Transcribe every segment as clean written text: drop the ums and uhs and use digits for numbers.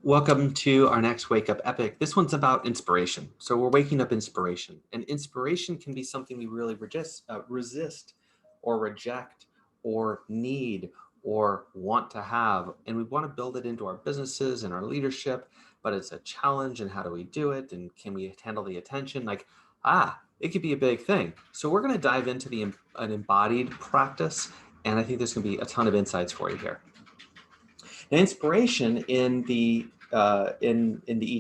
Welcome to our next Wake Up Epic. This one's about inspiration. So we're waking up inspiration. And inspiration can be something we really resist or reject or need or want to have. And we want to build it into our businesses and our leadership, but it's a challenge. And how do we do it? And can we handle the attention? It could be a big thing. So we're going to dive into an embodied practice. And I think there's going to be a ton of insights for you here. Now, inspiration in the I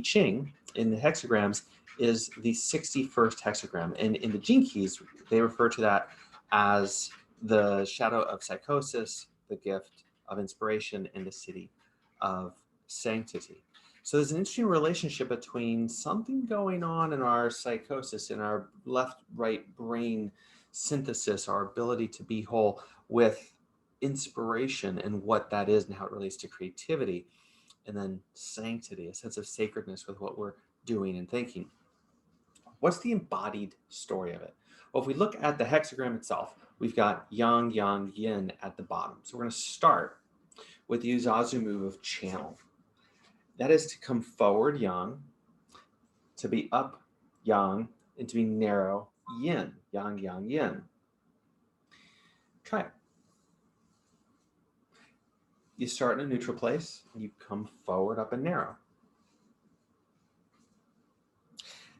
Ching, in the hexagrams, is the 61st hexagram, and in the gene keys, they refer to that as the shadow of psychosis, the gift of inspiration, and the city of sanctity. So there's an interesting relationship between something going on in our psychosis, in our left-right brain synthesis, our ability to be whole, with inspiration and what that is and how it relates to creativity, and then sanctity, a sense of sacredness with what we're doing and thinking. What's the embodied story of it? Well, if we look at the hexagram itself, we've got yang, yang, yin at the bottom. So we're going to start with the UZAZU move of channel. That is to come forward, yang, to be up, yang, and to be narrow, yin, yang, yang, yin. Try it. You start in a neutral place, and you come forward, up, and narrow.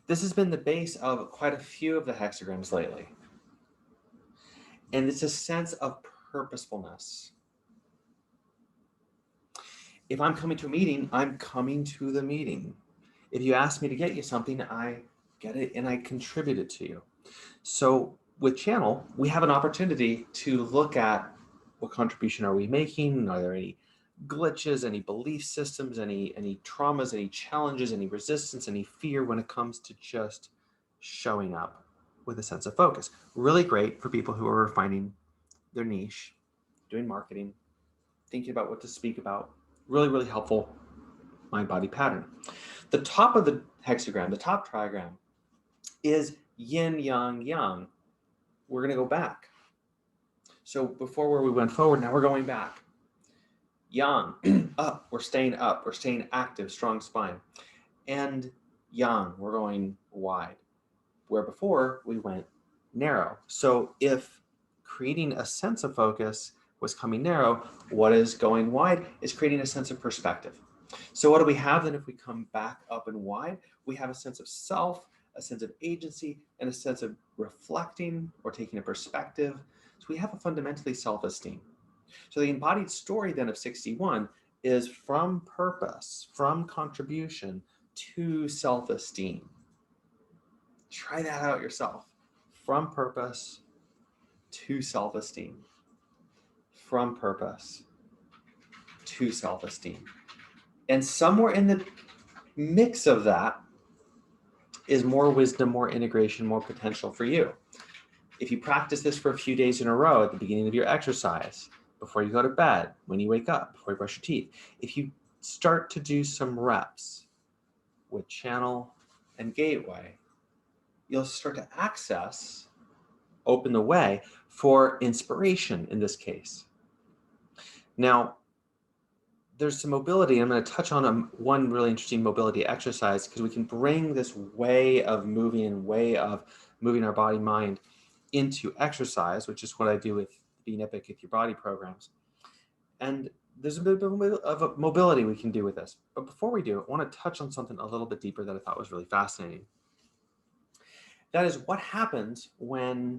This has been the base of quite a few of the hexagrams lately. And it's a sense of purposefulness. If I'm coming to a meeting, I'm coming to the meeting. If you ask me to get you something, I get it and I contribute it to you. So with channel, we have an opportunity to look at what contribution are we making? Are there any glitches, any belief systems, any traumas, any challenges, any resistance, any fear when it comes to just showing up with a sense of focus? Really great for people who are finding their niche, doing marketing, thinking about what to speak about. Really, really helpful mind-body pattern. The top of the hexagram, the top trigram, is yin, yang, yang. We're going to go back. So before where we went forward, now we're going back. Yang, up, we're staying active, strong spine. And yang, we're going wide. Where before we went narrow. So if creating a sense of focus was coming narrow, what is going wide is creating a sense of perspective. So what do we have then if we come back up and wide? We have a sense of self, a sense of agency, and a sense of reflecting or taking a perspective. So we have a fundamentally self-esteem. So the embodied story then of 61 is from purpose, from contribution to self-esteem. Try that out yourself. From purpose to self-esteem. From purpose to self-esteem. And somewhere in the mix of that is more wisdom, more integration, more potential for you. If you practice this for a few days in a row at the beginning of your exercise, before you go to bed, when you wake up, before you brush your teeth, if you start to do some reps with channel and gateway, you'll start to access, open the way for inspiration in this case. Now, there's some mobility. I'm going to touch on one really interesting mobility exercise because we can bring this way of moving our body, mind into exercise, which is what I do with Being Epic with Your Body programs. And there's a bit of a mobility we can do with this. But before we do, I want to touch on something a little bit deeper that I thought was really fascinating. That is what happens when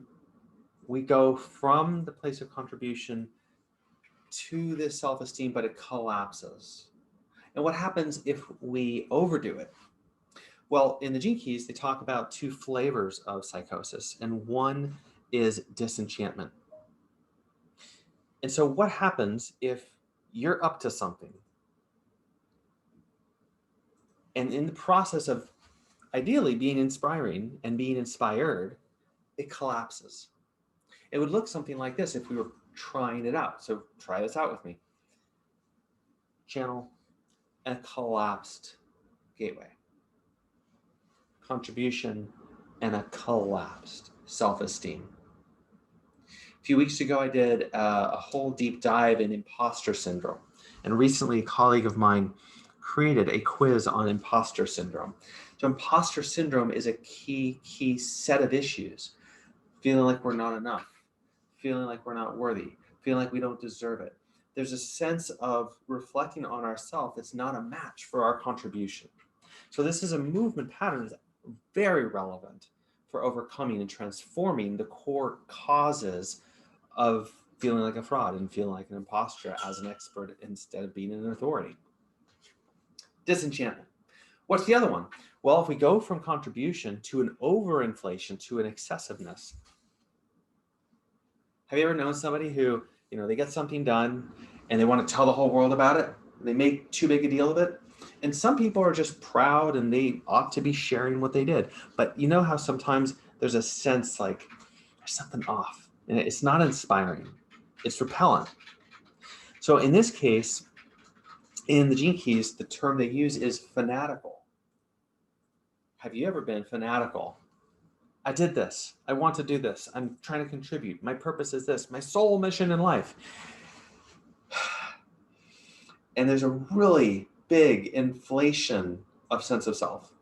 we go from the place of contribution to this self-esteem, but it collapses. And what happens if we overdo it? Well, in the Gene Keys, they talk about two flavors of psychosis, and one is disenchantment. And so what happens if you're up to something, and in the process of ideally being inspiring and being inspired, it collapses? It would look something like this if we were trying it out. So try this out with me. Channel and a collapsed gateway. Contribution and a collapsed self-esteem. A few weeks ago, I did a whole deep dive in imposter syndrome. And recently, a colleague of mine created a quiz on imposter syndrome. So imposter syndrome is a key set of issues. Feeling like we're not enough, feeling like we're not worthy, feeling like we don't deserve it. There's a sense of reflecting on ourselves that's not a match for our contribution. So this is a movement pattern that's very relevant for overcoming and transforming the core causes of feeling like a fraud and feeling like an imposter as an expert instead of being an authority. Disenchantment. What's the other one? Well, if we go from contribution to an overinflation to an excessiveness. Have you ever known somebody who, they get something done and they want to tell the whole world about it? They make too big a deal of it. And some people are just proud and they ought to be sharing what they did. But you know how sometimes there's a sense like there's something off and it's not inspiring. It's repellent. So in this case, in the Gene Keys, the term they use is fanatical. Have you ever been fanatical? I did this. I want to do this. I'm trying to contribute. My purpose is this. My sole mission in life. And there's a really big inflation of sense of self.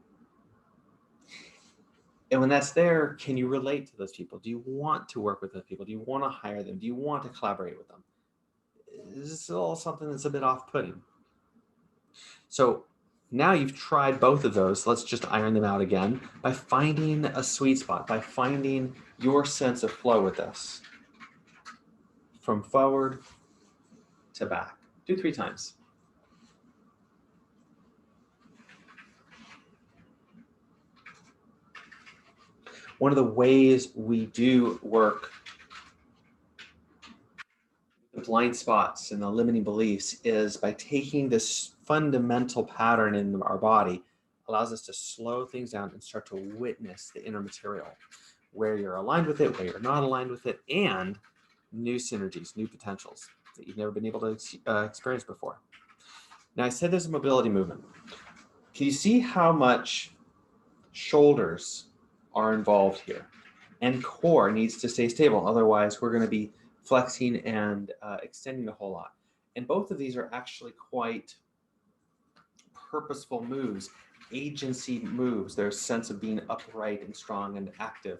And when that's there, can you relate to those people? Do you want to work with those people? Do you want to hire them? Do you want to collaborate with them? Is this all something that's a bit off-putting? So now you've tried both of those. Let's just iron them out again by finding a sweet spot, by finding your sense of flow with this. From forward to back. Do 3 times. One of the ways we do work the blind spots and the limiting beliefs is by taking this fundamental pattern in our body, allows us to slow things down and start to witness the inner material, where you're aligned with it, where you're not aligned with it, and new synergies, new potentials that you've never been able to experience before. Now, I said there's a mobility movement. Can you see how much shoulders are involved here? And core needs to stay stable. Otherwise, we're going to be flexing and extending a whole lot. And both of these are actually quite purposeful moves, agency moves. There's a sense of being upright and strong and active.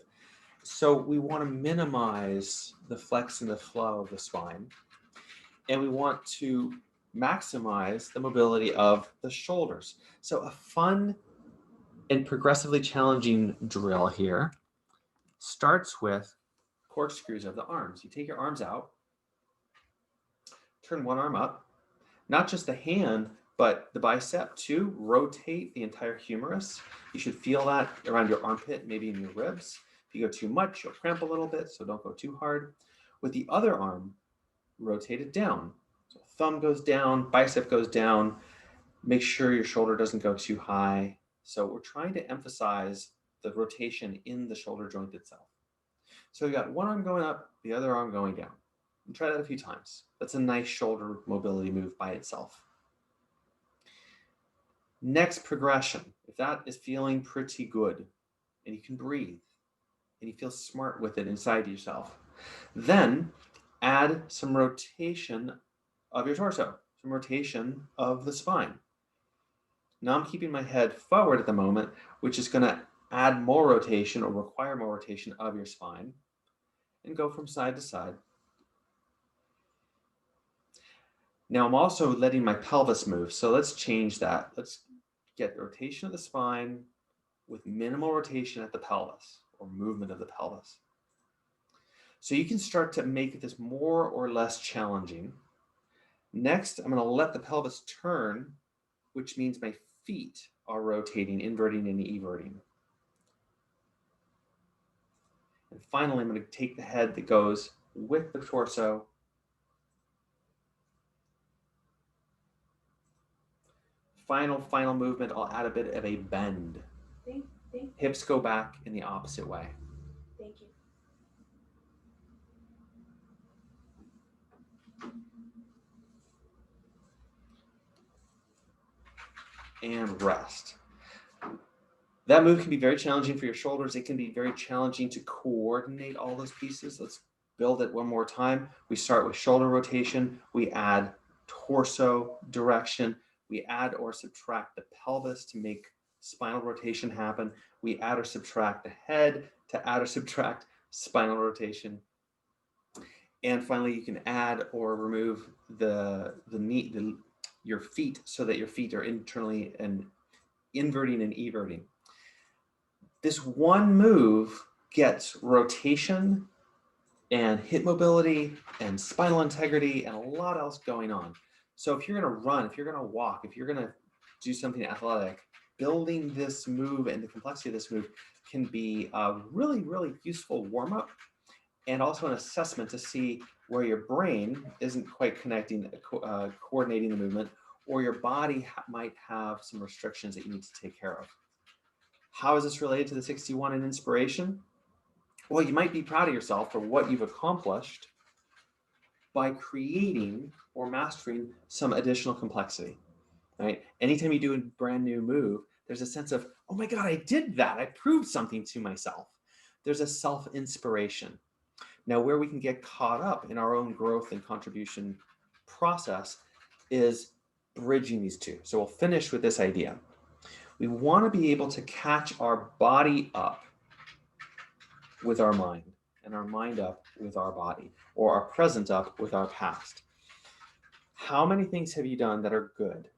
So we want to minimize the flex and the flow of the spine. And we want to maximize the mobility of the shoulders. So a fun and progressively challenging drill here starts with corkscrews of the arms. You take your arms out, turn one arm up, not just the hand, but the bicep too. Rotate the entire humerus. You should feel that around your armpit, maybe in your ribs. If you go too much, you'll cramp a little bit, so don't go too hard. With the other arm, rotate it down. So thumb goes down, bicep goes down. Make sure your shoulder doesn't go too high. So we're trying to emphasize the rotation in the shoulder joint itself. So you got one arm going up, the other arm going down. And try that a few times. That's a nice shoulder mobility move by itself. Next progression, if that is feeling pretty good and you can breathe and you feel smart with it inside yourself, then add some rotation of your torso, some rotation of the spine. Now I'm keeping my head forward at the moment, which is going to add more rotation or require more rotation of your spine, and go from side to side. Now I'm also letting my pelvis move, so let's change that. Let's get rotation of the spine with minimal rotation at the pelvis, or movement of the pelvis. So you can start to make this more or less challenging. Next, I'm going to let the pelvis turn, which means my feet are rotating, inverting and everting. And finally, I'm going to take the head that goes with the torso. Final movement, I'll add a bit of a bend. Hips go back in the opposite way. Thank you. And rest. That move can be very challenging for your shoulders. It can be very challenging to coordinate all those pieces. Let's build it one more time. We start with shoulder rotation. We add torso direction. We add or subtract the pelvis to make spinal rotation happen. We add or subtract the head to add or subtract spinal rotation. And finally, you can add or remove your feet so that your feet are internally and inverting and everting. This one move gets rotation and hip mobility and spinal integrity and a lot else going on. So if you're going to run, if you're going to walk, if you're going to do something athletic, building this move and the complexity of this move can be a really, really useful warm-up and also an assessment to see where your brain isn't quite connecting, coordinating the movement, or your body might have some restrictions that you need to take care of. How is this related to the 61 and inspiration? Well, you might be proud of yourself for what you've accomplished by creating or mastering some additional complexity, right? Anytime you do a brand new move, there's a sense of, oh my God, I did that. I proved something to myself. There's a self-inspiration. Now, where we can get caught up in our own growth and contribution process is bridging these two. So we'll finish with this idea. We want to be able to catch our body up with our mind and our mind up with our body, or our present up with our past. How many things have you done that are good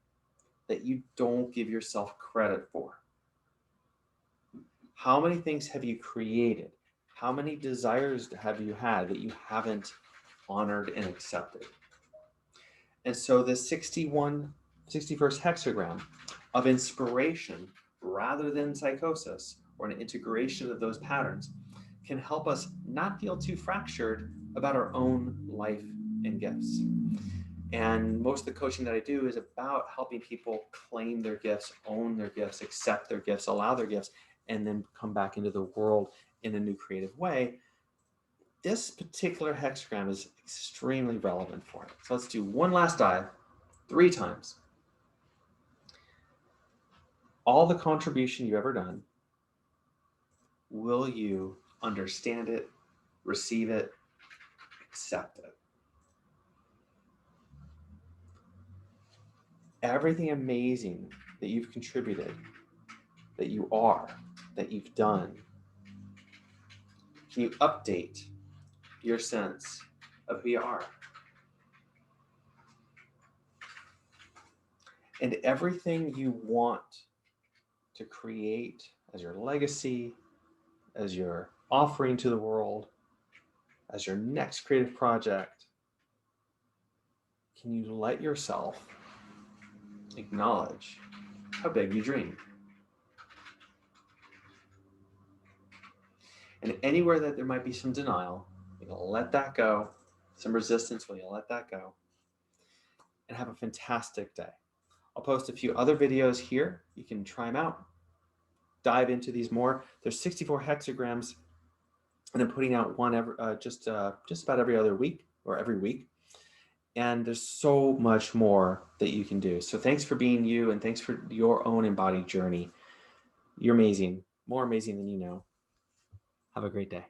that you don't give yourself credit for? How many things have you created? How many desires have you had that you haven't honored and accepted? And so this 61st hexagram of inspiration rather than psychosis, or an integration of those patterns, can help us not feel too fractured about our own life and gifts. And most of the coaching that I do is about helping people claim their gifts, own their gifts, accept their gifts, allow their gifts, and then come back into the world in a new creative way. This particular hexagram is extremely relevant for it. So let's do one last dive, 3 times. All the contribution you've ever done, will you understand it, receive it, accept it? Everything amazing that you've contributed, that you are, that you've done, can you update your sense of who you are? And everything you want to create as your legacy, as your offering to the world, as your next creative project, can you let yourself acknowledge how big you dream? And anywhere that there might be some denial, you'll let that go, some resistance, will you let that go? And have a fantastic day. I'll post a few other videos here. You can try them out, dive into these more. There's 64 hexagrams, and I'm putting out one just about every other week or every week. And there's so much more that you can do. So thanks for being you, and thanks for your own embodied journey. You're amazing, more amazing than you know. Have a great day.